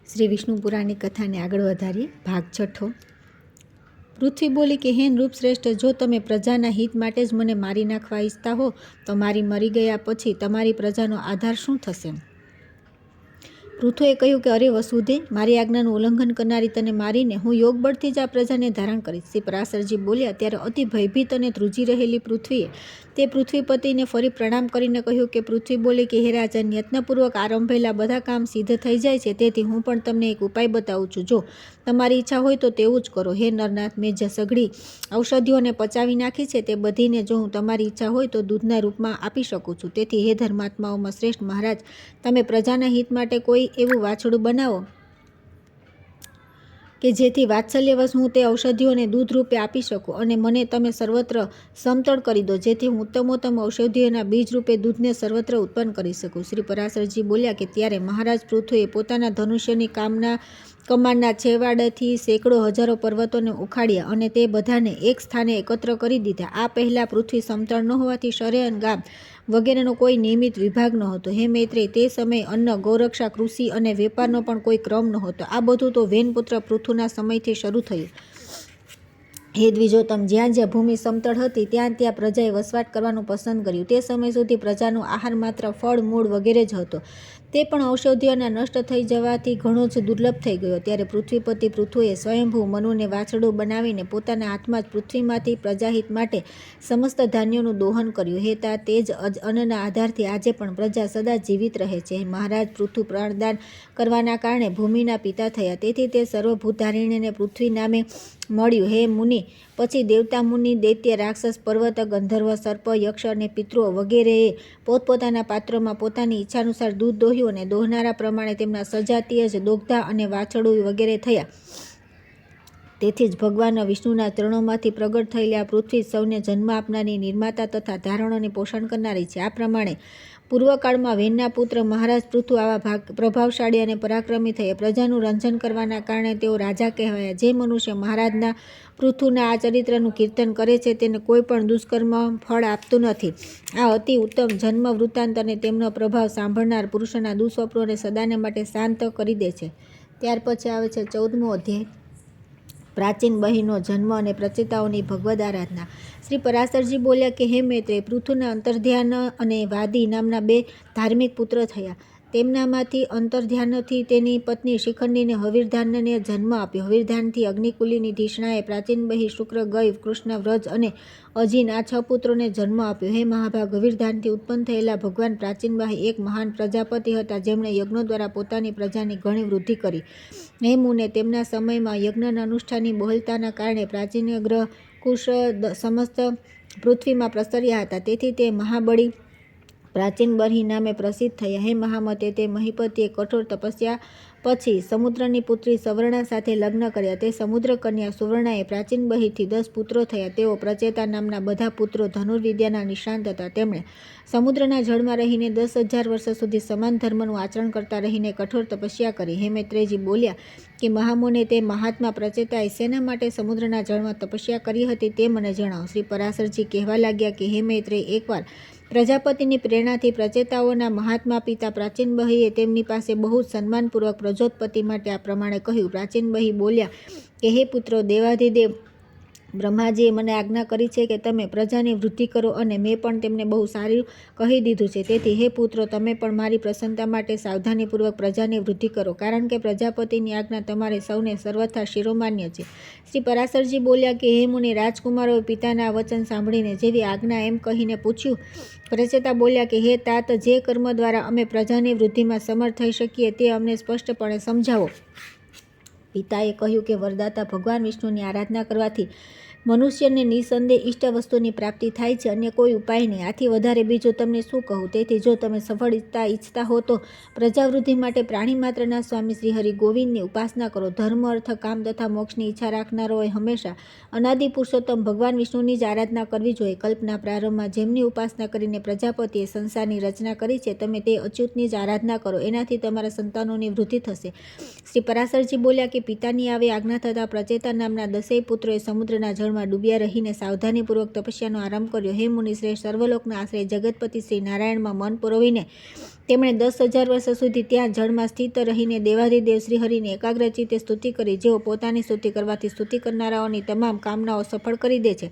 શ્રી વિષ્ણુ પુરાણની કથાને આગળ વધારીએ. ભાગ છઠ્ઠો. પૃથ્વી બોલી કે હે નૃપશ્રેષ્ઠ, જો તમે પ્રજાના હિત માટે જ મને મારી નાખવા ઈચ્છતા હો તો મારી મરી ગયા પછી તમારી પ્રજાનો આધાર શું થશે? પૃથુએ કહ્યું કે અરે વસુધે, મારી આજ્ઞાનું ઉલ્લંઘન કરનારી તને મારીને હું યોગબળથી જ આ પ્રજાને ધારણ કરીશ. શ્રી પરાશરજી બોલ્યા. ત્યારે અતિ ભયભીત અને ધ્રુજી રહેલી પૃથ્વીએ તે પૃથ્વીપતિને ફરી પ્રણામ કરીને કહ્યું કે પૃથ્વી બોલી કે હે રાજન, યત્નપૂર્વક આરંભેલા બધા કામ સિદ્ધ થઈ જાય છે, તેથી હું પણ તમને એક ઉપાય બતાવું છું. જો તમારી ઈચ્છા હોય તો તેવું જ કરો. હે નરનાથ, મેં જે સઘળી ઔષધિઓને પચાવી નાખી છે તે બધીને જો હું તમારી ઈચ્છા હોય તો દૂધના રૂપમાં આપી શકું છું. તેથી હે ધર્માત્માઓમાં શ્રેષ્ઠ મહારાજ, તમે પ્રજાના હિત માટે કોઈ એવું વાછડું બનાવો કે જેથી વાત્સલ્યવશ હું તે ઔષધિઓને દૂધ રૂપે આપી શકું, અને મને તમે સર્વત્ર સમતળ કરી દો, જેથી હું ઉત્તમોત્તમ ઔષધિઓના બીજ રૂપે દૂધને સર્વત્ર ઉત્પન્ન કરી શકું. શ્રી પરાશરજી બોલ્યા કે ત્યારે મહારાજ પૃથુએ પોતાના ધનુષ્યની કમાનના છેવાડેથી સેંકડો હજારો પર્વતોને ઉખાડ્યા અને તે બધાને એક સ્થાને એકત્ર કરી દીધા. આ પહેલાં પૃથ્વી સમતળ ન હોવાથી શહેર, ગામ વગેરેનો કોઈ નિયમિત વિભાગ નહોતો. હે મૈત્રેય, તે સમયે અન્ન, ગૌરક્ષા, કૃષિ અને વેપારનો પણ કોઈ ક્રમ નહોતો. આ બધું તો વેનપુત્ર પૃથુના સમયથી શરૂ થયું. હે દ્વિજોત્તમ, જ્યાં જ્યાં ભૂમિ સમતળ હતી ત્યાં ત્યાં પ્રજાએ વસવાટ કરવાનું પસંદ કર્યું. તે સમય સુધી પ્રજાનો આહાર માત્ર ફળ, મૂળ વગેરે જ હતો. તે પણ ઔષધિઓના નષ્ટ થઈ જવાથી ઘણો જ દુર્લભ થઈ ગયો. ત્યારે પૃથ્વીપતિ પૃથુએ સ્વયંભૂ મનુને વાછરડું બનાવીને પોતાના હાથમાં જ પૃથ્વીમાંથી પ્રજાહિત માટે સમસ્ત ધાન્યોનું દોહન કર્યું. હે તા, તે જ અન્નના આધારથી આજે પણ પ્રજા સદા જીવિત રહે છે. મહારાજ પૃથુ પ્રાણદાન કરવાના કારણે ભૂમિના પિતા થયા, તેથી તે સર્વભૂતધારિણીને પૃથ્વી નામે મળ્યું. હે મુનિ, પછી દેવતા, મુનિ, દૈત્ય, રાક્ષસ, પર્વત, ગંધર્વ, સર્પ, યક્ષ અને પિતૃઓ વગેરેએ પોતપોતાના પાત્રોમાં પોતાની ઈચ્છાનુસાર દૂધ દોહ્યું અને દોહનારા પ્રમાણે તેમના સજાતીય જ દોગ્ધા અને વાછરડું વગેરે થયા. તેથી જ ભગવાન વિષ્ણુના ચરણોમાંથી પ્રગટ થયેલી આ પૃથ્વી સૌને જન્મ આપનારી, નિર્માતા તથા ધારણોને પોષણ કરનારી છે. આ પ્રમાણે પૂર્વકાળમાં વેનના પુત્ર મહારાજ પૃથુ આવા પ્રભાવશાળી અને પરાક્રમી થયા. પ્રજાનું રંજન કરવાના કારણે તેઓ રાજા કહેવાયા. જે મનુષ્ય મહારાજના પૃથુના આ ચરિત્રનું કીર્તન કરે છે તેને કોઈ પણ દુષ્કર્મ ફળ આપતું નથી. આ અતિ ઉત્તમ જન્મ વૃત્તાંત અને તેમનો પ્રભાવ સાંભળનાર પુરુષોના દુઃસ્વપ્નોને સદાને માટે શાંત કરી દે છે. ત્યાર પછી આવે છે 14મો અધ્યાય, પ્રાચીન બહેનો જન્મ અને પ્રચેતાઓની ભગવદ આરાધના. શ્રી પરાશરજી બોલ્યા કે હે મૈત્રેય, પૃથુના અંતર્ધ્યાન અને વાદી નામના બે ધાર્મિક પુત્ર થયા. તેમનામાંથી અંતર્ધ્યાનથી તેની પત્ની શિખંડીને હવિર્ધાનને જન્મ આપ્યો. હવિર્ધાનથી અગ્નિકુલિની ધિષણાએ પ્રાચીન બહી, શુક્ર, ગય, કૃષ્ણ, વ્રજ અને અજીન આ 6 પુત્રોને જન્મ આપ્યો. હે મહાભાગ, હવિર્ધાનથી ઉત્પન્ન થયેલા ભગવાન પ્રાચીનબાહી એક મહાન પ્રજાપતિ હતા, જેમણે યજ્ઞો દ્વારા પોતાની પ્રજાની ઘણી વૃદ્ધિ કરી. હે મુને, તેમના સમયમાં યજ્ઞના અનુષ્ઠાનની બહોળતાના કારણે પ્રાચીન ગ્રહ કુશ સમસ્ત પૃથ્વીમાં પ્રસર્યા હતા, તેથી તે મહાબળી પ્રાચીન બર્હિ નામે પ્રસિદ્ધ થયા. હે મહામતે, તે મહિપતિએ કઠોર તપસ્યા પછી સમુદ્રની પુત્રી સવર્ણા સાથે લગ્ન કર્યા. તે સમુદ્ર કન્યા સુવર્ણાએ પ્રાચીન બહિથી 10 પુત્રો થયા. તેઓ પ્રચેતા નામના બધા પુત્રો ધનુર્વિદ્યાના નિષ્ણાંત હતા. તેમણે સમુદ્રના જળમાં રહીને 10,000 વર્ષ સુધી સમાન ધર્મનું આચરણ કરતા રહીને કઠોર તપસ્યા કરી. હે મૈત્રેયજી બોલ્યા કે મહામુને, તે મહાત્મા પ્રચેતાએ શેના માટે સમુદ્રના જળમાં તપસ્યા કરી હતી તે મને જણાવો. શ્રી પરાશરજી કહેવા લાગ્યા કે હે મૈત્રેય, એકવાર પ્રજાપતિની પ્રેરણાથી પ્રચેતાઓના મહાત્મા પિતા પ્રાચીન બહીએ તેમની પાસે બહુ સન્માનપૂર્વક પ્રજોત્પત્તિ માટે આ પ્રમાણે કહ્યું. પ્રાચીન બહી બોલ્યા કે હે પુત્રો, દેવાધિદેવ બ્રહ્માજીએ મને આજ્ઞા કરી છે કે તમે પ્રજાની વૃદ્ધિ કરો, અને મેં પણ તેમને બહુ સારું કહી દીધું છે. તેથી હે પુત્રો, તમે પણ મારી પ્રસન્નતા માટે સાવધાનીપૂર્વક પ્રજાની વૃદ્ધિ કરો, કારણ કે પ્રજાપતિની આજ્ઞા તમારે સૌને સર્વથા શિરોમાન્ય છે. શ્રી પરાશરજી બોલ્યા કે હે મુનિ, રાજકુમારોએ પિતાના આ વચન સાંભળીને જેવી આજ્ઞા એમ કહીને પૂછ્યું. પ્રચેતા બોલ્યા કે હે તાત, જે કર્મ દ્વારા અમે પ્રજાની વૃદ્ધિમાં સમર્થ થઈ શકીએ તે અમને સ્પષ્ટપણે સમજાવો. પિતાએ કહ્યું કે વરદાતા ભગવાન વિષ્ણુની આરાધના કરવાથી મનુષ્યને નિસંદેહ ઇષ્ટ વસ્તુની પ્રાપ્તિ થાય છે, અન્ય કોઈ ઉપાય નહીં. આથી વધારે બીજું તમને શું કહું? તેથી જો તમે સફળતા ઈચ્છતા હો તો પ્રજાવૃદ્ધિ માટે પ્રાણી માત્રના સ્વામી શ્રી હરિ ગોવિંદની ઉપાસના કરો. ધર્મ, અર્થ, કામ તથા મોક્ષની ઈચ્છા રાખનારાઓએ હંમેશા અનાદિ પુરુષોત્તમ ભગવાન વિષ્ણુની જ આરાધના કરવી જોઈએ. કલ્પના પ્રારંભમાં જેમની ઉપાસના કરીને પ્રજાપતિએ સંસારની રચના કરી છે, તમે તે અચ્યુતની જ આરાધના કરો, એનાથી તમારા સંતાનોની વૃદ્ધિ થશે. શ્રી પરાશરજી બોલ્યા કે પિતાની આવી આજ્ઞા થતાં પ્રચેતા નામના 10 પુત્રોએ સમુદ્રના જળ જળમાં ડૂબ્યા રહીને સાવધાનીપૂર્વક તપસ્યાનો આરંભ કર્યો. હે મુનિશ્રેષ્ઠ, સર્વલોકના આશ્રય જગતપતિ શ્રી નારાયણમાં મન પરોવીને તેમણે 10,000 વર્ષ સુધી ત્યાં જળમાં સ્થિત રહીને દેવાધિદેવ શ્રીહરિની એકાગ્રચિત્તે સ્તુતિ કરી, જેઓ પોતાની સ્તુતિ કરવાથી સ્તુતિ કરનારાઓની તમામ કામનાઓ સફળ કરી દે છે.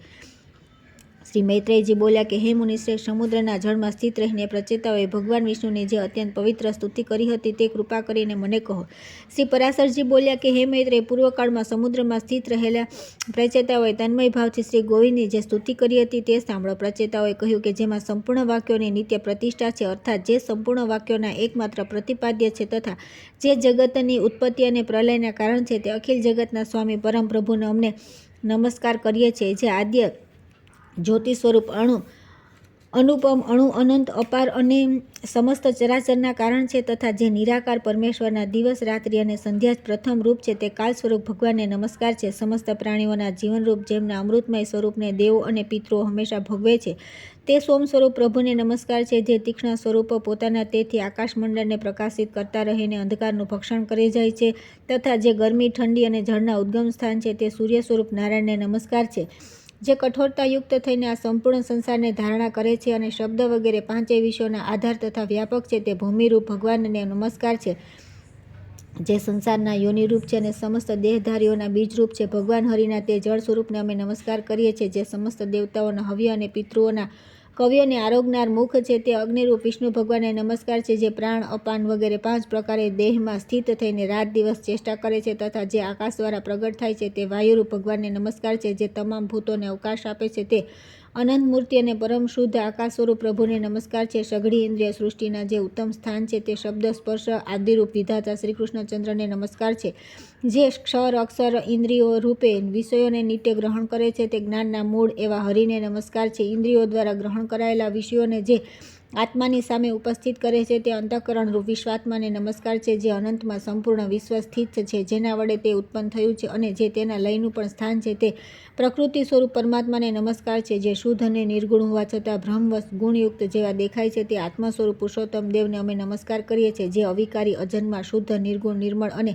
શ્રી મૈત્રેયજી બોલ્યા કે હે મુનિશ્રેષ્ઠ, સમુદ્રના જળમાં સ્થિત રહીને પ્રચેતાઓએ ભગવાન વિષ્ણુની જે અત્યંત પવિત્ર સ્તુતિ કરી હતી તે કૃપા કરીને મને કહો. શ્રી પરાશરજી બોલ્યા કે હે મૈત્રેય, પૂર્વકાળમાં સમુદ્રમાં સ્થિત રહેલા પ્રચેતાઓએ તન્મય ભાવથી શ્રી ગોવિંદની જે સ્તુતિ કરી હતી તે સાંભળો. પ્રચેતાઓએ કહ્યું કે જેમાં સંપૂર્ણ વાક્યોની નિત્ય પ્રતિષ્ઠા છે, અર્થાત જે સંપૂર્ણ વાક્યોના એકમાત્ર પ્રતિપાદ્ય છે તથા જે જગતની ઉત્પત્તિ અને પ્રલયના કારણ છે, તે અખિલ જગતના સ્વામી પરમ પ્રભુને અમને નમસ્કાર કરીએ છીએ, જે આદ્ય જ્યોતિ સ્વરૂપ અનુપમ અનંત અપાર અને સમસ્ત ચરાચરના કારણ છે તથા જે નિરાકાર પરમેશ્વરના દિવસ રાત્રિ અને સંધ્યા પ્રથમ રૂપ છે, તે કાલ સ્વરૂપ ભગવાનને નમસ્કાર છે. સમસ્ત પ્રાણીઓના જીવનરૂપ જેમના અમૃતમય સ્વરૂપને દેવો અને પિતૃઓ હંમેશા ભોગવે છે, તે સોમ સ્વરૂપ પ્રભુને નમસ્કાર છે, જે તીક્ષ્ણ સ્વરૂપ પોતાના તેથી આકાશમંડળને પ્રકાશિત કરતા રહીને અંધકારનું ભક્ષણ કરી જાય છે તથા જે ગરમી, ઠંડી અને જળના ઉદ્ગમ સ્થાન છે, તે સૂર્ય સ્વરૂપ નારાયણને નમસ્કાર છે. જે કઠોરતાયુક્ત થઈને આ સંપૂર્ણ સંસારને ધારણા કરે છે અને શબ્દ વગેરે પાંચેય વિશ્વના આધાર તથા વ્યાપક છે, તે ભૂમિરૂપ ભગવાનને નમસ્કાર છે. જે સંસારના યોનિરૂપ છે અને સમસ્ત દેહધારીઓના બીજરૂપ છે, ભગવાન હરિના તે જળ સ્વરૂપને અમે નમસ્કાર કરીએ છીએ. જે સમસ્ત દેવતાઓના હવ્ય અને પિતૃઓના કવ્યોને આરોગનાર મુખ છે, તે અગ્નિરૂપ વિષ્ણુ ભગવાનને નમસ્કાર છે. જે પ્રાણ, અપાન વગેરે 5 પ્રકારે દેહમાં સ્થિત થઈને રાત દિવસ ચેષ્ટા કરે છે તથા જે આકાશ દ્વારા પ્રગટ થાય છે, તે વાયુરૂપ ભગવાનને નમસ્કાર છે. જે તમામ ભૂતોને અવકાશ આપે છે, તે અનંત મૂર્તિ અને પરમ શુદ્ધ આકાશ સ્વરૂપ પ્રભુને નમસ્કાર છે. સઘળી ઇન્દ્રિય સૃષ્ટિના જે ઉત્તમ સ્થાન છે, તે શબ્દ સ્પર્શ આદિરૂપ વિધાતા શ્રી કૃષ્ણચંદ્રને નમસ્કાર છે. જે ક્ષર અક્ષર ઇન્દ્રિયો રૂપે વિષયોને નિત્ય ગ્રહણ કરે છે, તે જ્ઞાનના મૂળ એવા હરિને નમસ્કાર છે. ઇન્દ્રિયો દ્વારા ગ્રહણ કરાયેલા વિષયોને જે આત્માની સામે ઉપસ્થિત કરે છે, તે અંતઃકરણ રૂપ વિશ્વાત્માને નમસ્કાર છે. જે અનંતમાં સંપૂર્ણ વિશ્વ સ્થિત છે, જેના વડે તે ઉત્પન્ન થયું છે અને જે તેના લયનું પણ સ્થાન છે, તે પ્રકૃતિ સ્વરૂપ પરમાત્માને નમસ્કાર છે. જે શુદ્ધ અને નિર્ગુણ હોવા છતાં બ્રહ્મવશ ગુણયુક્ત જેવા દેખાય છે, તે આત્મા સ્વરૂપ પુરુષોત્તમ દેવને અમે નમસ્કાર કરીએ છીએ. જે અવિકારી, અજન્મા, શુદ્ધ, નિર્ગુણ, નિર્મળ અને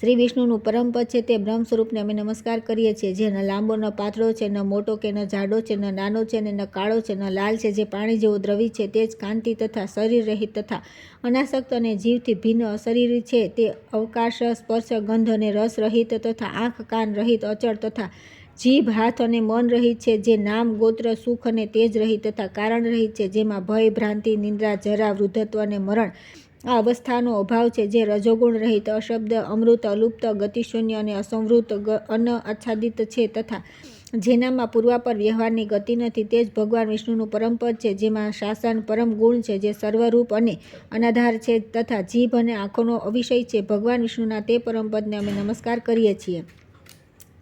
શ્રી વિષ્ણુનું પરમ પદ છે, તે બ્રહ્મ સ્વરૂપને અમે નમસ્કાર કરીએ છીએ. જે ન લાંબો, ન પાતળો છે, ન મોટો કે ન જાડો છે, ન નાનો છે, ન કાળો છે, ન લાલ છે, જે પાણી જેવો દ્રવી છે, તે જ કાંતિ તથા શરીર રહિત તથા અનાસક્ત અને જીવથી ભિન્ન અશરીરી છે, તે અવકાશ, સ્પર્શ, ગંધ અને રસ રહિત તથા આંખ, કાન રહિત, અચળ તથા જીભ, હાથ અને મન રહિત છે. જે નામ, ગોત્ર, સુખ અને તેજ રહિત તથા કારણ રહિત છે, જેમાં ભય, ભ્રાંતિ, નિંદ્રા, જરા, વૃદ્ધત્વ અને મરણ આ અવસ્થાનો અભાવ છે. જે રજોગુણ રહિત, અશબ્દ, અમૃત, અલુપ્ત, ગતિશૂન્ય અને અસંવૃત અન્ન આચ્છાદિત છે તથા જેનામાં પૂર્વાપર વ્યવહારની ગતિ નથી, તે જ ભગવાન વિષ્ણુનું પરમ પદ છે. જેમાં શાસન પરમ ગુણ છે, જે સર્વરૂપ અને અનાધાર છે તથા જીભ અને આંખોનો અવિષય છે. ભગવાન વિષ્ણુના તે પરમ પદને અમે નમસ્કાર કરીએ છીએ.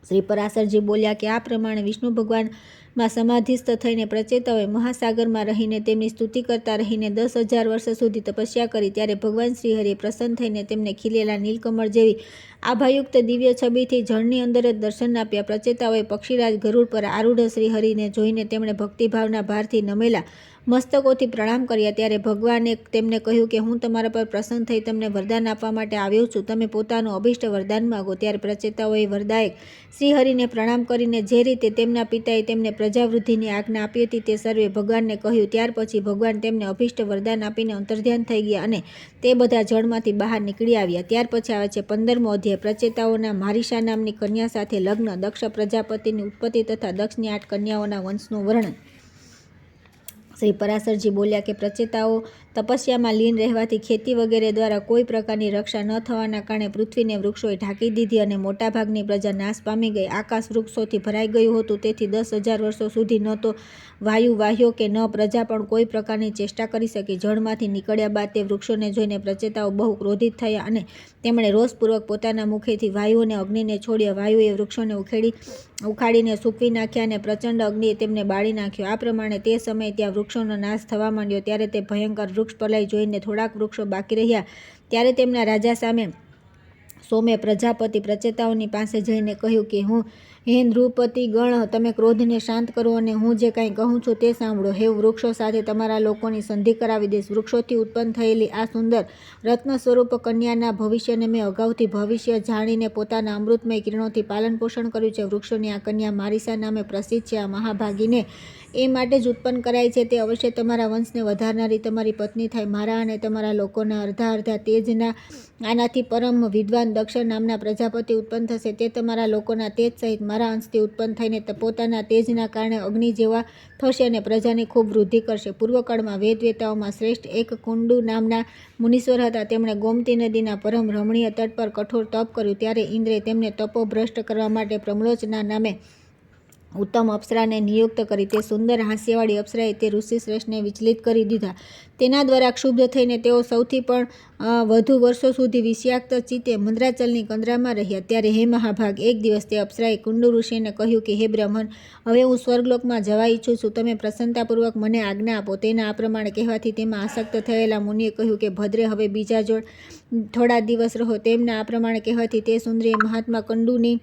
શ્રી પરાશરજી બોલ્યા કે આ પ્રમાણે વિષ્ણુ ભગવાનમાં સમાધિસ્થ થઈને પ્રચેતાઓએ મહાસાગરમાં રહીને તેમની સ્તુતિ કરતા રહીને 10,000 વર્ષ સુધી તપસ્યા કરી. ત્યારે ભગવાન શ્રીહરિએ પ્રસન્ન થઈને તેમને ખીલેલા નીલકમળ જેવી આભાયુક્ત દિવ્ય છબીથી જળની અંદર જ દર્શન આપ્યા. પ્રચેતાઓએ પક્ષીરાજ ગરુડ પર આરૂઢ શ્રીહરિને જોઈને તેમણે ભક્તિભાવના ભારથી નમેલા મસ્તકોથી પ્રણામ કર્યા. ત્યારે ભગવાને તેમને કહ્યું કે હું તમારા પર પ્રસન્ન થઈ તમને વરદાન આપવા માટે આવ્યો છું. તમે પોતાનું અભિષ્ટ વરદાન માગો. ત્યારે પ્રચેતાઓએ વરદાયક શ્રીહરિને પ્રણામ કરીને જે રીતે તેમના પિતાએ તેમને પ્રજાવૃદ્ધિની આજ્ઞા આપી હતી તે સર્વે ભગવાનને કહ્યું. ત્યાર પછી ભગવાન તેમને અભિષ્ટ વરદાન આપીને અંતર્ધ્યાન થઈ ગયા અને તે બધા જળમાંથી બહાર નીકળી આવ્યા. ત્યાર પછી આવે છે 15મો અધ્યાય. પ્રચેતાઓના મારીશા નામની કન્યા સાથે લગ્ન, દક્ષ પ્રજાપતિની ઉત્પત્તિ તથા દક્ષની 8 કન્યાઓના વંશનું વર્ણન. શ્રી પરાશરજી બોલ્યા કે પ્રચેતાઓ તપસ્યામાં લીન રહેવાથી ખેતી વગેરે દ્વારા કોઈ પ્રકારની રક્ષા ન થવાના કારણે પૃથ્વીને વૃક્ષોએ ઢાંકી દીધી અને મોટાભાગની પ્રજા નાશ પામી ગઈ. આકાશ વૃક્ષોથી ભરાઈ ગયું હતું, તેથી 10,000 વર્ષો સુધી ન તો વાયુ વાહ્યો કે ન પ્રજા પણ કોઈ પ્રકારની ચેષ્ટા કરી શકી. જળમાંથી નીકળ્યા બાદ તે વૃક્ષોને જોઈને પ્રચેતાઓ બહુ ક્રોધિત થયા અને તેમણે રોષપૂર્વક પોતાના મુખેથી વાયુ અને અગ્નિને છોડ્યા. વાયુએ વૃક્ષોને ઉખાડીને સૂકવી નાખ્યા અને પ્રચંડ અગ્નિએ તેમને બાળી નાખ્યો. આ પ્રમાણે તે સમયે ત્યાં વૃક્ષોનો નાશ થવા માંડ્યો. ત્યારે તે ભયંકર વૃક્ષ પ્રલય જોઈને થોડાક વૃક્ષો બાકી રહ્યા. ત્યારે તેમના રાજા સામે સોમે પ્રજાપતિ પ્રચેતાઓની પાસે જઈને કહ્યું કે હે નૃપતિ ગણ, તમે ક્રોધને શાંત કરો અને હું જે કાંઈ કહું છું તે સાંભળો. હે વૃક્ષો સાથે તમારા લોકોની સંધિ કરાવી દઈશ. વૃક્ષોથી ઉત્પન્ન થયેલી આ સુંદર રત્ન સ્વરૂપ કન્યાના ભવિષ્યને મેં અગાઉથી ભવિષ્ય જાણીને પોતાના અમૃતમય કિરણોથી પાલન પોષણ કર્યું છે. વૃક્ષોની આ કન્યા મારીસા નામે પ્રસિદ્ધ છે. આ મહાભાગીને એ માટે જ ઉત્પન્ન કરાય છે. તે અવશ્ય તમારા વંશને વધારનારી તમારી પત્ની થાય. મારા અને તમારા લોકોના અડધા તેજના આનાથી પરમ વિદ્વાન દક્ષ નામના પ્રજાપતિ ઉત્પન્ન થશે. તે તમારા લોકોના તેજ સહિત મારા અંશથી ઉત્પન્ન થઈને પોતાના તેજના કારણે અગ્નિ જેવા થશે અને પ્રજાની ખૂબ વૃદ્ધિ કરશે. પૂર્વકાળમાં વેદવેતાઓમાં શ્રેષ્ઠ એક કુંડુ નામના મુનીશ્વર હતા. તેમણે ગોમતી નદીના પરમ રમણીય તટ પર કઠોર તપ કર્યું. ત્યારે ઇન્દ્રે તેમને તપોભ્રષ્ટ કરવા માટે પ્રમ્લોચના નામે ઉત્તમ અપ્સરાને નિયુક્ત કરી. તે સુંદર હાસ્યવાળી અપ્સરાએ તે ઋષિશ્રેષ્ઠને વિચલિત કરી દીધા. તેના દ્વારા ક્ષુબ્ધ થઈને તેઓ સૌથી પણ વધુ વર્ષો સુધી વિષયાક્ત ચિત્તે મંદ્રાચલની કંદરામાં રહ્યા. ત્યારે હે મહાભાગ, એક દિવસ તે અપ્સરાએ કુંડુ ઋષિને કહ્યું કે હે બ્રહ્મન, હવે હું સ્વર્ગલોકમાં જવા ઈચ્છું છું. તમે પ્રસન્નતાપૂર્વક મને આજ્ઞા આપો. તેના આ પ્રમાણે કહેવાથી તેમાં આસક્ત થયેલા મુનિએ કહ્યું કે ભદ્રે, હવે બીજા જોડ થોડા દિવસ રહો. તેમના આ પ્રમાણે કહેવાથી તે સુંદરીએ મહાત્મા કંડુની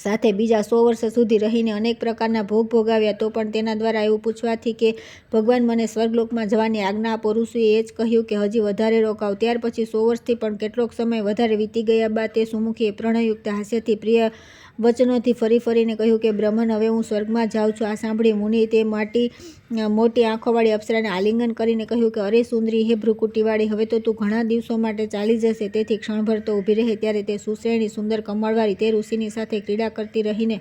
સાથે બીજા 100 વર્ષ સુધી રહીને અનેક પ્રકારના ભોગ ભોગાવ્યા. તો પણ તેના દ્વારા એવું પૂછવાથી કે ભગવાન મને સ્વર્ગલોકમાં જવાની આજ્ઞા આપો. ઋષિએ એ જ કહ્યું કે હજી વધારે રોકાવ. ત્યાર પછી 100 વર્ષથી પણ કેટલોક સમય વધારે વીતી ગયા બાદ તે સુમુખીએ પ્રણયુક્ત હાસ્યથી પ્રિય વચનોથી ફરીને કહ્યું કે બ્રહ્મન, હવે હું સ્વર્ગમાં જાઉં છું. આ સાંભળી મુનિએ તે મોટી આંખોવાળી અપ્સરાને આલિંગન કરીને કહ્યું કે અરે સુંદરી, હે ભ્રુકુટીવાળી, હવે તો તું ઘણા દિવસો માટે ચાલી જશે. તેથી ક્ષણભર તો ઊભી રહે. ત્યારે તે સુશ્રેણી સુંદર કમળવાળી તે ઋષિની સાથે ક્રીડા કરતી રહીને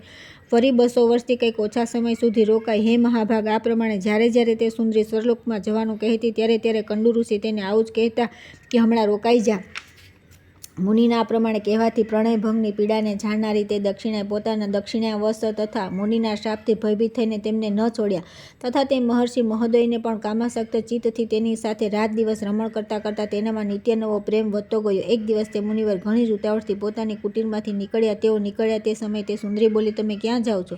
ફરી 200 વર્ષથી કંઈક ઓછા સમય સુધી રોકાઈ. હે મહાભાગ, આ પ્રમાણે જ્યારે તે સુંદરી સ્વર્ગલોકમાં જવાનું કહેતી ત્યારે કંડુ ઋષિ તેને આવું જ કહેતા કે હમણાં રોકાઈ જા. મુનિના આ પ્રમાણે કહેવાથી પ્રણયભંગની પીડાને જાણનારી તે દક્ષિણાએ પોતાના દક્ષિણાવશ તથા મુનિના શાપથી ભયભીત થઈને તેમને ન છોડ્યા તથા તે મહર્ષિ મહોદયને પણ કામાસક્ત ચિત્તથી તેની સાથે રાત દિવસ રમણ કરતાં તેનામાં નિત્ય નવો પ્રેમ વધતો ગયો. એક દિવસ તે મુનિવર ઘણી જ ઉતાવળથી પોતાની કુટીરમાંથી નીકળ્યા. તેઓ નીકળ્યા તે સમયે તે સુંદરી બોલી, તમે ક્યાં જાઓ છો?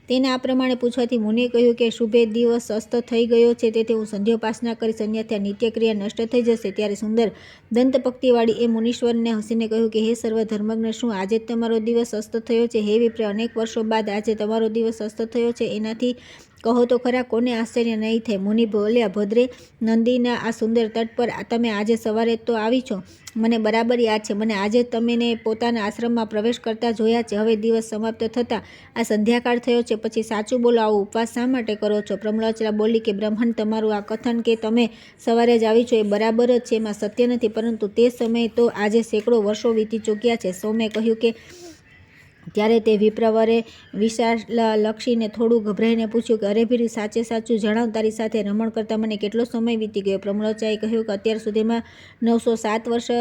તેના આ પ્રમાણે પૂછવાથી મુનિએ કહ્યું કે શુભે દિવસ અસ્ત થઈ ગયો છે, તેથી હું સંધ્યોપાસના કરીશ, અન્યથા નિત્યક્રિયા નષ્ટ થઈ જશે. ત્યારે સુંદર દંતપક્તિવાળી એ મુનીશ્વરને હસીને કહ્યું કે હે સર્વ ધર્મજ્ઞ, શું આજે જ તમારો દિવસ અસ્ત થયો છે? હે વિપ્ર, અનેક વર્ષો બાદ આજે તમારો દિવસ અસ્ત થયો છે, એનાથી કહો તો ખરા, કોને આશ્ચર્ય નહીં થાય? મુનિ બોલ્યા, ભદ્રે, નંદીના આ સુંદર તટ પર તમે આજે સવારે તો આવી છો. મને બરાબર યાદ છે. મને આજે જ તમને પોતાના આશ્રમમાં પ્રવેશ કરતા જોયા છે. હવે દિવસ સમાપ્ત થતાં આ સંધ્યાકાળ થયો છે. પછી સાચું બોલો, આવો ઉપવાસ શા માટે કરો છો? પ્રમ્લોચના બોલી કે બ્રહ્મણ, તમારું આ કથન કે તમે સવારે જ આવી છો એ બરાબર જ છે, એમાં સત્ય નથી. પરંતુ તે સમયે તો આજે સેંકડો વર્ષો વીતી ચૂક્યા છે. સૌમે કહ્યું કે ત્યારે તે વિપ્રવરે વિશાલક્ષીને થોડું ગભરાઈને પૂછ્યું કે અરે ભીરી, સાચે સાચું જણાવ, તારી સાથે રમણ કરતાં મને કેટલો સમય વીતી ગયો? પ્રમ્લોચાએ કહ્યું કે અત્યાર સુધીમાં 907 વર્ષ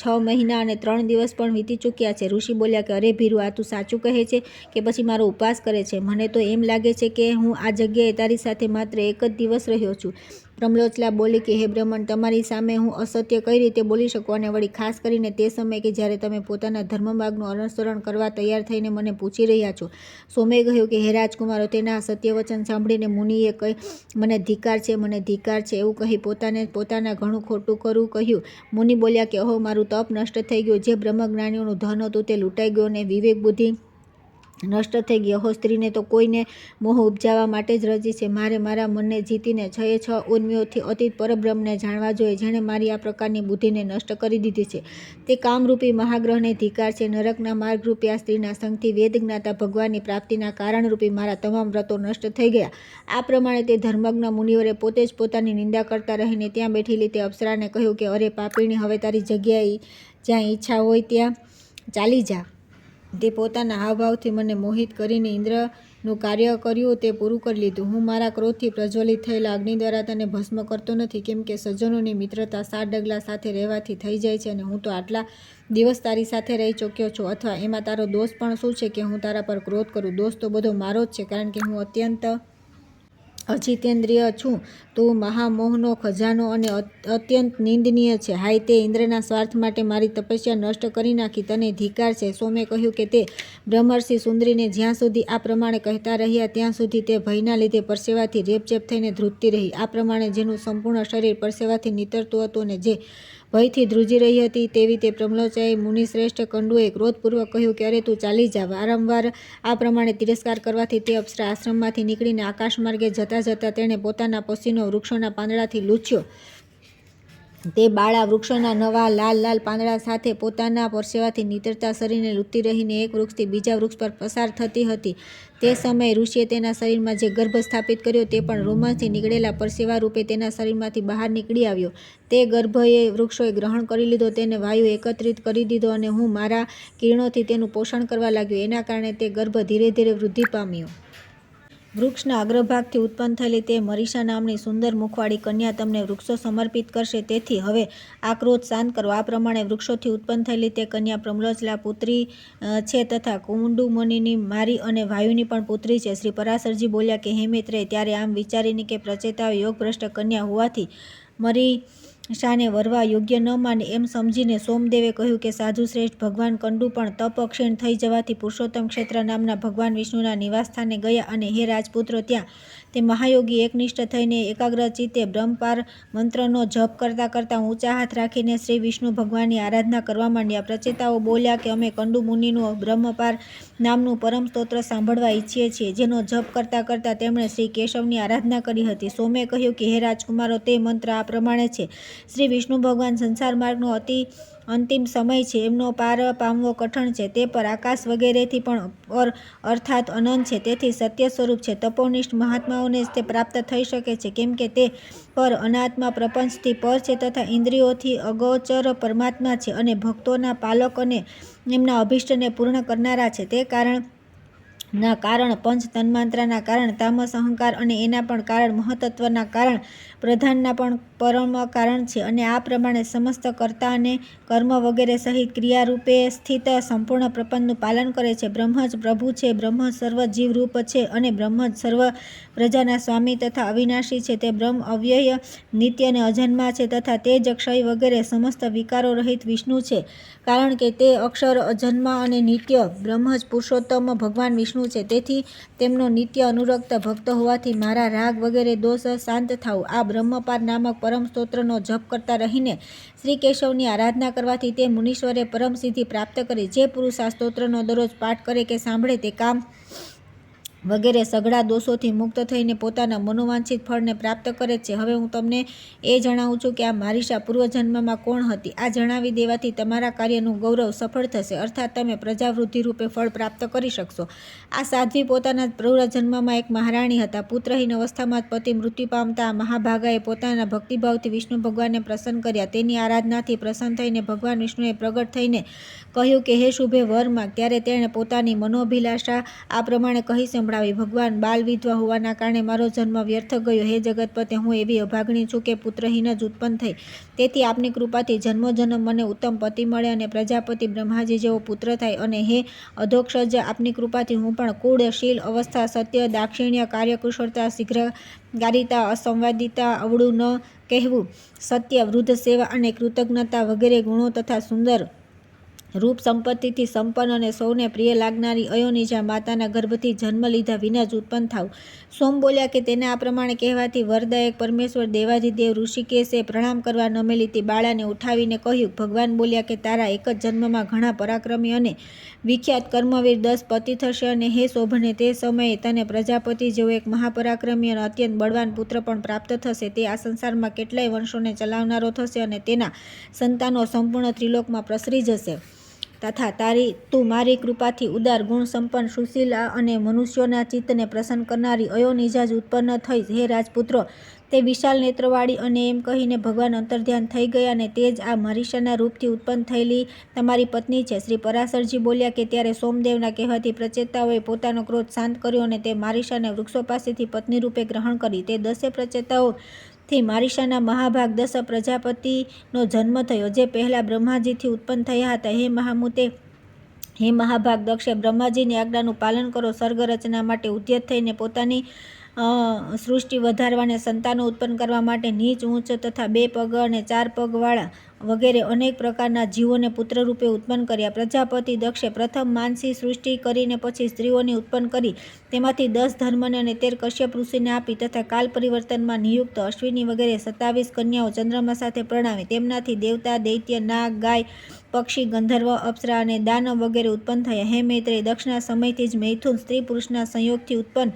6 મહિના અને 3 દિવસ પણ વીતી ચૂક્યા છે. ઋષિ બોલ્યા કે અરે ભીરુ, આ તું સાચું કહે છે કે પછી મારો ઉપવાસ કરે છે? મને તો એમ લાગે છે કે હું આ જગ્યાએ તારી સાથે માત્ર એક જ દિવસ રહ્યો છું. પ્રમ્લોચલા બોલી કે હે બ્રહ્મણ, તમારી સામે હું અસત્ય કઈ રીતે બોલી શકું, અને વળી ખાસ કરીને તે સમયે કે જ્યારે તમે પોતાના ધર્મમાર્ગનું અનુસરણ કરવા તૈયાર થઈને મને પૂછી રહ્યા છો. સોમે કહ્યું કે હે રાજકુમારો, તેના આ સત્ય વચન સાંભળીને મુનિએ મને ધિક્કાર છે, મને ધિક્કાર છે એવું કહી પોતાના ઘણું ખોટું કરવું કહ્યું. મુનિ બોલ્યા કે અહો, મારું તપ નષ્ટ થઈ ગયું. જે બ્રહ્મજ્ઞાનીઓનું ધન હતું તે લૂંટાઈ ગયું અને વિવેક બુદ્ધિ નષ્ટ થઈ ગઈ. અહો, સ્ત્રીને તો કોઈને મોહ ઉપજાવવા માટે જ રચી છે. મારે મારા મનને જીતીને 6 ઉર્મિઓથી અતીત પરબ્રહ્મને જાણવા જોઈએ, જેણે મારી આ પ્રકારની બુદ્ધિને નષ્ટ કરી દીધી છે. તે કામરૂપી મહાગ્રહને ધિક્કાર છે. નરકના માર્ગરૂપી આ સ્ત્રીના સંગથી વેદજ્ઞાતા ભગવાનની પ્રાપ્તિના કારણરૂપી મારા તમામ વ્રતો નષ્ટ થઈ ગયા. આ પ્રમાણે તે ધર્મજ્ઞ મુનિવરે પોતે જ પોતાની નિંદા કરતા રહીને ત્યાં બેઠેલી તે અપ્સરાને કહ્યું કે અરે પાપીણી, હવે તારી જગ્યાએ જ્યાં ઈચ્છા હોય ત્યાં ચાલી જા. તે પોતાના હાવભાવથી મને મોહિત કરીને ઇન્દ્રનું કાર્ય કર્યું તે પૂરું કરી લીધું. હું મારા ક્રોધથી પ્રજ્વલિત થયેલા અગ્નિ દ્વારા તને ભસ્મ કરતો નથી, કેમ કે સજ્જનોની મિત્રતા 7 ડગલા સાથે રહેવાથી થઈ જાય છે, અને હું તો આટલા દિવસ તારી સાથે રહી ચૂક્યો છું. અથવા એમાં તારો દોષ પણ શું છે કે હું તારા પર ક્રોધ કરું? દોષ તો બધો મારો જ છે, કારણ કે હું અત્યંત અજિતેન્દ્રિય છું. તું મહામોહનો ખજાનો અને અત્યંત નિંદનીય છે. હાય, તે ઇન્દ્રના સ્વાર્થ માટે મારી તપસ્યા નષ્ટ કરી નાખી, તને ધિક્કાર છે. સોમે કહ્યું કે તે બ્રહ્મર્ષિ સુંદરીને જ્યાં સુધી આ પ્રમાણે કહેતા રહ્યા ત્યાં સુધી તે ભયના લીધે પરસેવાથી રેપઝેપ થઈને ધ્રુજતી રહી. આ પ્રમાણે જેનું સંપૂર્ણ શરીર પરસેવાથી નીતરતું હતું અને જે ભયથી ધ્રુજી રહી હતી તેવી તે પ્રમ્લોચાએ મુનિશ્રેષ્ઠ કંડુએ ક્રોધપૂર્વક કહ્યું કે અરે તું ચાલી જા. વારંવાર આ પ્રમાણે તિરસ્કાર કરવાથી તે અપ્સરા આશ્રમમાંથી નીકળીને આકાશમાર્ગે જતાં જતાં તેણે પોતાના પસીનો વૃક્ષોના પાંદડાથી લૂછ્યો. તે બાળા વૃક્ષોના નવા લાલ લાલ પાંદડા સાથે પોતાના પરસેવાથી નીતરતા શરીરને લૂંટતી રહીને એક વૃક્ષથી બીજા વૃક્ષ પર પસાર થતી હતી. તે સમયે ઋષિએ તેના શરીરમાં જે ગર્ભ સ્થાપિત કર્યો તે પણ રોમાંસથી નીકળેલા પરસેવા રૂપે તેના શરીરમાંથી બહાર નીકળી આવ્યો. તે ગર્ભએ વૃક્ષોએ ગ્રહણ કરી લીધો, તેને વાયુ એકત્રિત કરી દીધો અને હું મારા કિરણોથી તેનું પોષણ કરવા લાગ્યો. એના કારણે તે ગર્ભ ધીરે ધીરે વૃદ્ધિ પામ્યો. વૃક્ષના અગ્રભાગથી ઉત્પન્ન થયેલી તે મરીષા નામની સુંદર મુખવાળી કન્યા તમને વૃક્ષો સમર્પિત કરશે. તેથી હવે આ ક્રોધ શાંત કરો. આ પ્રમાણે વૃક્ષોથી ઉત્પન્ન થયેલી તે કન્યા પ્રમ્લોચલા પુત્રી છે તથા કુંડુ મુનિની મારી અને વાયુની પણ પુત્રી છે. શ્રી પરાશરજી બોલ્યા કે હે મિત્રે, ત્યારે આમ વિચારીને કે પ્રચેતાઓ યોગભ્રષ્ટ કન્યા હોવાથી મરીષાને વરવા યોગ્ય ન માને એમ સમજીને સોમદેવે કહ્યું કે સાધુ શ્રેષ્ઠ ભગવાન કંડુ પણ તપ ક્ષીણ થઈ જવાથી પુરુષોત્તમ ક્ષેત્ર નામના ભગવાન વિષ્ણુના નિવાસસ્થાને ગયા અને હે રાજપુત્ર, ત્યાં તે મહાયોગી એકનિષ્ઠ થઈને એકાગ્ર ચિત્તે બ્રહ્મપાર મંત્રનો જપ કરતાં કરતાં ઊંચા હાથ રાખીને શ્રી વિષ્ણુ ભગવાનની આરાધના કરવા માંડ્યા. પ્રચેતાઓ બોલ્યા કે અમે કંડુ મુનિનું બ્રહ્મપાર નામનું પરમ સ્તોત્ર સાંભળવા ઈચ્છીએ છીએ, જેનો જપ કરતાં કરતાં તેમણે શ્રી કેશવની આરાધના કરી હતી. સોમે કહ્યું કે હે રાજકુમારો, તે મંત્ર આ પ્રમાણે છે. શ્રી વિષ્ણુ ભગવાન સંસાર માર્ગનો અંતિમ સમય છે. એમનો પાર પામવો કઠણ છે. તે પર આકાશ વગેરેથી પણ પર અર્થાત અનંત છે. તેથી સત્ય સ્વરૂપ છે. તપોનિષ્ઠ મહાત્માઓને જ તે પ્રાપ્ત થઈ શકે છે, કેમ કે તે પર અનાત્મા પ્રપંચથી પર છે તથા ઇન્દ્રિયોથી અગોચર પરમાત્મા છે અને ભક્તોના પાલક અને એમના અભિષ્ટને પૂર્ણ કરનારા છે. તે કારણ પંચ તન્માત્રાના કારણ તામસ અહંકાર અને એના પણ કારણ મહતત્વના કારણ પ્રધાનના પણ પરમ કારણ છે. અને આ પ્રમાણે સમસ્ત કર્તા અને કર્મ વગેરે સહિત ક્રિયારૂપે સ્થિત સંપૂર્ણ પ્રપંચનું પાલન કરે છે. બ્રહ્મ જ પ્રભુ છે. બ્રહ્મ સર્વ જીવરૂપ છે અને બ્રહ્મ જ સર્વ પ્રજાના સ્વામી તથા અવિનાશી છે. તે બ્રહ્મ અવ્યય નિત્ય અને અજન્મા છે તથા તે જ ક્ષય વગેરે સમસ્ત વિકારો રહિત વિષ્ણુ છે, કારણ કે તે અક્ષર અજન્મા અને નિત્ય બ્રહ્મ જ પુરુષોત્તમ ભગવાન વિષ્ણુ છે. તેથી તેમનો નિત્ય અનુરક્ત ભક્ત હોવાથી મારા રાગ વગેરે દોષ શાંત થાવ. આ બ્રહ્મપાર નામક પરમ સ્તોત્રનો જપ કરતા રહીને શ્રી કેશવની આરાધના કરવાથી તે મુનીશ્વરે પરમ સિદ્ધિ પ્રાપ્ત કરી. જે પુરુષ આ સ્તોત્રનો દરરોજ પાઠ કરે કે સાંભળે તે કામ વગેરે સઘળા દોષોથી મુક્ત થઈને પોતાના મનોવાંછિત ફળને પ્રાપ્ત કરે છે. હવે હું તમને એ જણાવું છું કે આ મરીષા પૂર્વજન્મમાં કોણ હતી. આ જણાવી દેવાથી તમારા કાર્યનું ગૌરવ સફળ થશે, અર્થાત તમે પ્રજાવૃદ્ધિ રૂપે ફળ પ્રાપ્ત કરી શકશો. આ સાધ્વી પોતાના પૂર્વજન્મમાં એક મહારાણી હતા. પુત્રહીન અવસ્થામાં જ પતિ મૃત્યુ પામતા આ મહાભાગાએ પોતાના ભક્તિભાવથી વિષ્ણુ ભગવાનને પ્રસન્ન કર્યા. તેની આરાધનાથી પ્રસન્ન થઈને ભગવાન વિષ્ણુએ પ્રગટ થઈને કહ્યું કે હે શુભે વર માંગ. ત્યારે તેણે પોતાની મનોભિલાષા આ પ્રમાણે કહી સંભળાવી. ભગવાન બાલ વિધવા હોવાના કારણે મારો જન્મ વ્યર્થ ગયો. હે જગતપતે, હું એવી અભાગણી છું કે પુત્રહીન જ ઉત્પન્ન થઈ. તેથી આપની કૃપાથી જન્મોજન્મ મને ઉત્તમ પતિ મળે અને પ્રજાપતિ બ્રહ્માજી જેવો પુત્ર થાય. અને હે અધોક્ષજ, આપની કૃપાથી હું પણ કુળ, શીલ, અવસ્થા, સત્ય, દાક્ષિણ્ય, કાર્યકુશળતા, શીઘ્રકારિતા, અસંવાદિતા, અવળું ન કહેવું, સત્ય, વૃદ્ધ સેવા અને કૃતજ્ઞતા વગેરે ગુણો તથા સુંદર રૂપ સંપત્તિથી સંપન્ન અને સૌને પ્રિય લાગનારી અયોનિજા માતાના ગર્ભથી જન્મ લીધા વિના જ ઉત્પન્ન થાવ. સોમ બોલ્યા કે તેને આ પ્રમાણે કહેવાથી વરદાયક પરમેશ્વર દેવાધિદેવ ઋષિકેશે પ્રણામ કરવા નમેલી તે બાળાને ઉઠાવીને કહ્યું. ભગવાન બોલ્યા કે તારા એક જ જન્મમાં ઘણા પરાક્રમી અને વિખ્યાત કર્મવીર 10 પતિ થશે. અને હે શોભને, તે સમયે તને પ્રજાપતિ જેવો એક મહાપરાક્રમી અને અત્યંત બળવાન પુત્ર પણ પ્રાપ્ત થશે. તે આ સંસારમાં કેટલાય વંશોને ચલાવનારો થશે અને તેના સંતાનો સંપૂર્ણ ત્રિલોકમાં પ્રસરી જશે. તથા તું મારી કૃપાથી ઉદાર, ગુણ સંપન્ન, સુશીલ અને મનુષ્યોના ચિત્તને પ્રસન્ન કરનારી અયોનિજા જ ઉત્પન્ન થઈ. હે રાજપુત્રો, તે વિશાળ નેત્રવાળી અને એમ કહીને ભગવાન અંતર્ધ્યાન થઈ ગયા અને તે જ આ મરીષાના રૂપથી ઉત્પન્ન થયેલી તમારી પત્ની છે. શ્રી પરાશરજી બોલ્યા કે ત્યારે સોમદેવના કહેવાથી પ્રચેતાઓએ પોતાનો ક્રોધ શાંત કર્યો અને તે મરીષાને વૃક્ષો પાસેથી પત્ની રૂપે ગ્રહણ કરી. તે 10 પ્રચેતાઓ થી મરીષાના મહાભાગ 10 પ્રજાપતિનો જન્મ થયો, જે પહેલા બ્રહ્માજીથી ઉત્પન્ન થયા હતા. હે મહામુતે, હે મહાભાગ દક્ષે, બ્રહ્માજીની આજ્ઞાનું પાલન કરો. સર્ગ રચના માટે ઉદ્યત થઈને પોતાની સૃષ્ટિ વધારવાને સંતાનો ઉત્પન્ન કરવા માટે નીચ, ઊંચ તથા 2 પગ અને 4 પગવાળા વગેરે અનેક પ્રકારના જીવોને પુત્ર રૂપે ઉત્પન્ન કર્યા. પ્રજાપતિ દક્ષે પ્રથમ માનસી સૃષ્ટિ કરીને પછી સ્ત્રીઓને ઉત્પન્ન કરી. તેમાંથી 10 ધર્મને અને 13 કશ્યપ ઋષિને આપી તથા કાલ પરિવર્તનમાં નિયુક્ત અશ્વિની વગેરે 27 કન્યાઓ ચંદ્રમા સાથે પ્રણાવી. તેમનાથી દેવતા, દૈત્ય, નાગ, ગાય, પક્ષી, ગંધર્વ, અપ્સરા અને દાનવ વગેરે ઉત્પન્ન થયા. હે મૈત્રેય, દક્ષના સમયથી જ મૈથુન સ્ત્રી પુરુષના સંયોગથી ઉત્પન્ન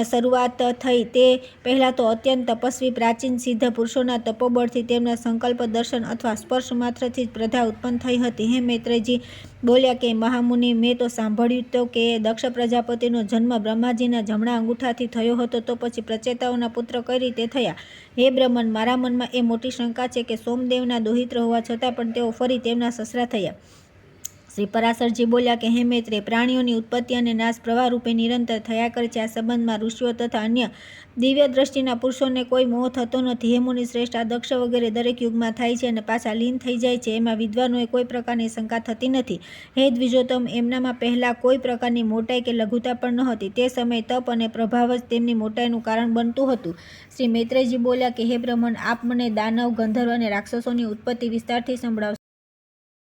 શરૂઆત થઈ. તે પહેલાં તો અત્યંત તપસ્વી પ્રાચીન સિદ્ધ પુરુષોના તપોબળથી તેમના સંકલ્પ દર્શન અથવા સ્પર્શ માત્રથી જ પ્રજા ઉત્પન્ન થઈ હતી. હે મૈત્રેયજી બોલ્યા કે મહામુનિ, મેં તો સાંભળ્યું તો કે દક્ષ પ્રજાપતિનો જન્મ બ્રહ્માજીના જમણા અંગૂઠાથી થયો હતો, તો પછી પ્રચેતાઓના પુત્ર કઈ રીતે થયા? હે બ્રહ્મન, મારા મનમાં એ મોટી શંકા છે કે સોમદેવના દોહિત્ર હોવા છતાં પણ તેઓ ફરી તેમના સસરા થયા. શ્રી પરાશરજી બોલ્યા કે હે મૈત્રેય, પ્રાણીઓની ઉત્પત્તિ અને નાશ પ્રવાહ રૂપે નિરંતર થયા કરે છે. આ સંબંધમાં ઋષિઓ તથા અન્ય દિવ્ય દ્રષ્ટિના પુરુષોને કોઈ મોહ થતો નથી. હે મુનિ શ્રેષ્ઠ, આ દક્ષ વગેરે દરેક યુગમાં થાય છે અને પાછા લીન થઈ જાય છે. એમાં વિદ્વાનોએ કોઈ પ્રકારની શંકા થતી નથી. હે દ્વિજોત્તમ, એમનામાં પહેલાં કોઈ પ્રકારની મોટાઈ કે લઘુતા પણ નહોતી. તે સમયે તપ અને પ્રભાવ જ તેમની મોટાઈનું કારણ બનતું હતું. શ્રી મૈત્રેયજી બોલ્યા કે હે બ્રહ્મન, આપ મને દાનવ, ગંધર્વ અને રાક્ષસોની ઉત્પત્તિ વિસ્તારથી સંભળાવશો.